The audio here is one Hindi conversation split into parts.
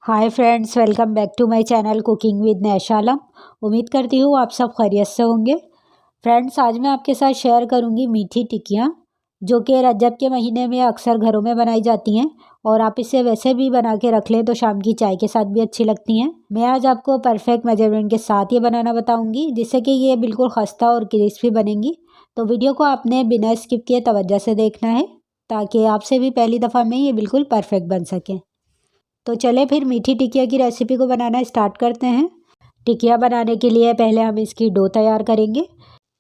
Hi friends, welcome back to my channel cooking with नैशालम। उम्मीद करती हूँ आप सब खैरियत से होंगे। फ्रेंड्स, आज मैं आपके साथ शेयर करूँगी मीठी टिक्कियाँ, जो कि रजब के महीने में अक्सर घरों में बनाई जाती हैं और आप इसे वैसे भी बना के रख लें तो शाम की चाय के साथ भी अच्छी लगती हैं। मैं आज आपको परफेक्ट मेजरमेंट के साथ ये बनाना बताऊँगी, जिससे कि ये बिल्कुल खस्ता और क्रिस्पी बनेंगी। तो वीडियो को आपने बिना स्किप किए तवज्जो से देखना है, ताकि आपसे भी पहली दफ़ा में ये बिल्कुल परफेक्ट बन सकें। तो चले फिर मीठी टिकिया की रेसिपी को बनाना स्टार्ट करते हैं। टिकिया बनाने के लिए पहले हम इसकी डो तैयार करेंगे।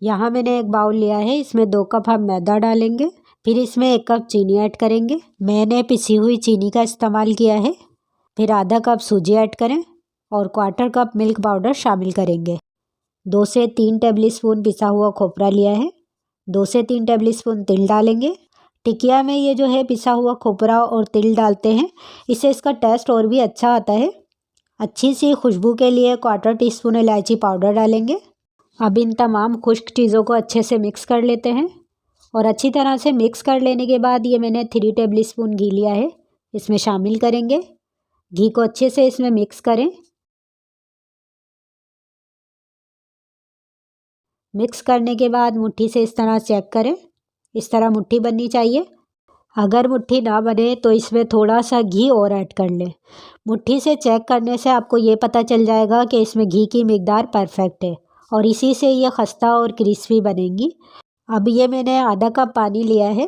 यहाँ मैंने एक बाउल लिया है, इसमें 2 कप हम मैदा डालेंगे। फिर इसमें 1 कप चीनी ऐड करेंगे। मैंने पिसी हुई चीनी का इस्तेमाल किया है। फिर आधा कप सूजी ऐड करें और 1/4 कप मिल्क पाउडर शामिल करेंगे। 2 से 3 टेबल स्पून पिसा हुआ खोपरा लिया है। 2 से 3 टेबल स्पून तिल डालेंगे। टिकिया में ये जो है पिसा हुआ खोपरा और तिल डालते हैं, इससे इसका टेस्ट और भी अच्छा आता है। अच्छी सी खुशबू के लिए 1/4 टीस्पून इलायची पाउडर डालेंगे। अब इन तमाम खुश्क चीज़ों को अच्छे से मिक्स कर लेते हैं और अच्छी तरह से मिक्स कर लेने के बाद ये मैंने 3 टेबल स्पून घी लिया है, इसमें शामिल करेंगे। घी को अच्छे से इसमें मिक्स करें। मिक्स करने के बाद मुट्ठी से इस तरह चेक करें, इस तरह मुट्ठी बननी चाहिए। अगर मुट्ठी ना बने तो इसमें थोड़ा सा घी और ऐड कर लें। मुट्ठी से चेक करने से आपको ये पता चल जाएगा कि इसमें घी की मिकदार परफेक्ट है और इसी से ये खस्ता और क्रिस्पी बनेंगी। अब ये मैंने आधा कप पानी लिया है,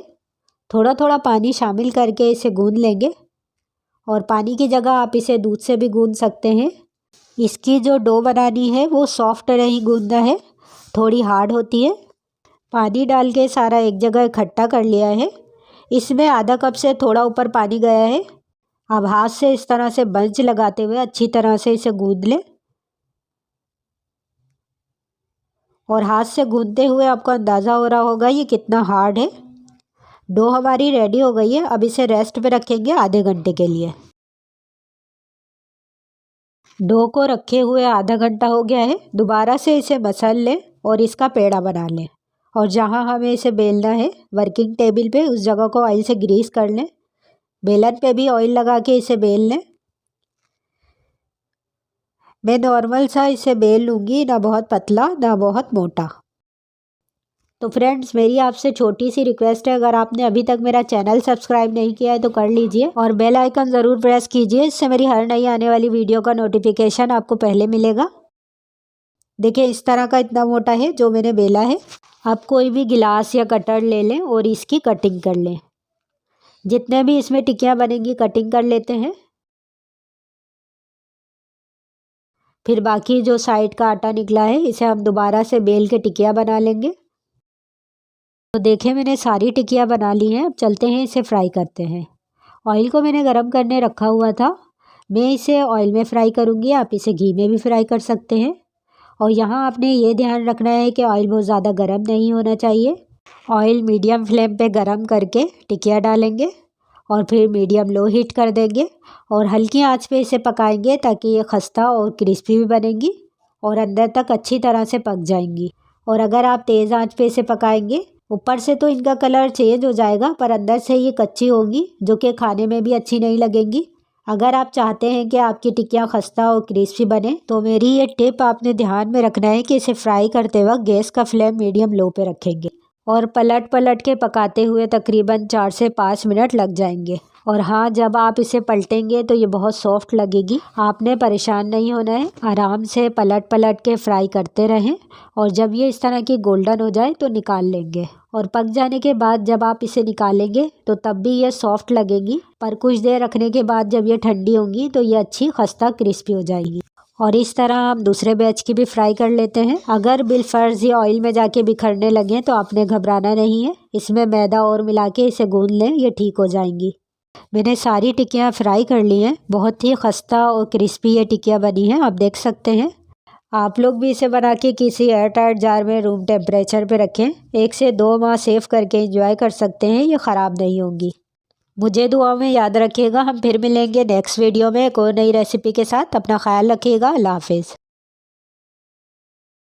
थोड़ा थोड़ा पानी शामिल करके इसे गूंद लेंगे और पानी की जगह आप इसे दूध से भी गूंद सकते हैं। इसकी जो डो बनानी है वो सॉफ्ट नहीं गूंदना है, थोड़ी हार्ड होती है। पानी डाल के सारा एक जगह इकट्ठा कर लिया है। इसमें आधा कप से थोड़ा ऊपर पानी गया है। अब हाथ से इस तरह से बंच लगाते हुए अच्छी तरह से इसे गूंद लें और हाथ से गूंदते हुए आपको अंदाज़ा हो रहा होगा ये कितना हार्ड है। डो हमारी रेडी हो गई है। अब इसे रेस्ट पे रखेंगे आधे घंटे के लिए। डो को रखे हुए आधा घंटा हो गया है। दोबारा से इसे मसल लें और इसका पेड़ा बना लें और जहां हमें इसे बेलना है वर्किंग टेबल पे, उस जगह को ऑयल से ग्रीस कर लें। बेलन पे भी ऑयल लगा के इसे बेल लें। मैं नॉर्मल सा इसे बेल लूँगी, ना बहुत पतला ना बहुत मोटा। तो फ्रेंड्स, मेरी आपसे छोटी सी रिक्वेस्ट है, अगर आपने अभी तक मेरा चैनल सब्सक्राइब नहीं किया है तो कर लीजिए और बेल आइकन ज़रूर प्रेस कीजिए, इससे मेरी हर नई आने वाली वीडियो का नोटिफिकेशन आपको पहले मिलेगा। देखिए, इस तरह का इतना मोटा है जो मैंने बेला है। आप कोई भी गिलास या कटर ले लें और इसकी कटिंग कर लें। जितने भी इसमें टिक्कियाँ बनेंगी कटिंग कर लेते हैं। फिर बाकी जो साइड का आटा निकला है इसे हम दोबारा से बेल के टिक्कियाँ बना लेंगे। तो देखिए, मैंने सारी टिक्कियाँ बना ली हैं। अब चलते हैं इसे फ्राई करते हैं। ऑयल को मैंने गरम करने रखा हुआ था। मैं इसे ऑयल में फ्राई करूँगी, आप इसे घी में भी फ्राई कर सकते हैं। और यहाँ आपने ये ध्यान रखना है कि ऑयल बहुत ज़्यादा गर्म नहीं होना चाहिए। ऑयल मीडियम फ्लेम पे गरम करके टिक्कियाँ डालेंगे और फिर मीडियम लो हीट कर देंगे और हल्की आंच पे इसे पकाएंगे, ताकि ये खस्ता और क्रिस्पी भी बनेंगी और अंदर तक अच्छी तरह से पक जाएंगी। और अगर आप तेज़ आंच पे इसे पकाएंगे, ऊपर से तो इनका कलर चेंज हो जाएगा पर अंदर से ये कच्ची होंगी, जो कि खाने में भी अच्छी नहीं लगेंगी। अगर आप चाहते हैं कि आपकी टिक्कियाँ खस्ता और क्रिस्पी बने तो मेरी ये टिप आपने ध्यान में रखना है कि इसे फ्राई करते वक्त गैस का फ्लेम मीडियम लो पे रखेंगे और पलट पलट के पकाते हुए तकरीबन 4 से 5 मिनट लग जाएंगे। और हाँ, जब आप इसे पलटेंगे तो ये बहुत सॉफ्ट लगेगी। आपने परेशान नहीं होना है, आराम से पलट पलट के फ्राई करते रहें और जब ये इस तरह की गोल्डन हो जाए तो निकाल लेंगे। और पक जाने के बाद जब आप इसे निकालेंगे तो तब भी ये सॉफ्ट लगेगी, पर कुछ देर रखने के बाद जब ये ठंडी होंगी तो ये अच्छी खस्ता क्रिस्पी हो जाएगी। और इस तरह हम दूसरे बैच की भी फ्राई कर लेते हैं। अगर बिलफर्ज ये ऑयल में जाके बिखरने लगे तो आपने घबराना नहीं है, इसमें मैदा और मिला के इसे गूंद लें, ये ठीक हो जाएंगी। मैंने सारी टिक्कियाँ फ्राई कर ली हैं। बहुत ही खस्ता और क्रिस्पी ये टिक्कियाँ बनी हैं, आप देख सकते हैं। आप लोग भी इसे बना के किसी एयर टाइट जार में रूम टेम्परेचर पे रखें। 1 से 2 माह सेव करके एंजॉय कर सकते हैं, ये ख़राब नहीं होंगी। मुझे दुआ में याद रखिएगा। हम फिर मिलेंगे नेक्स्ट वीडियो में एक और नई रेसिपी के साथ। अपना ख्याल रखिएगा। अल्लाह हाफिज़।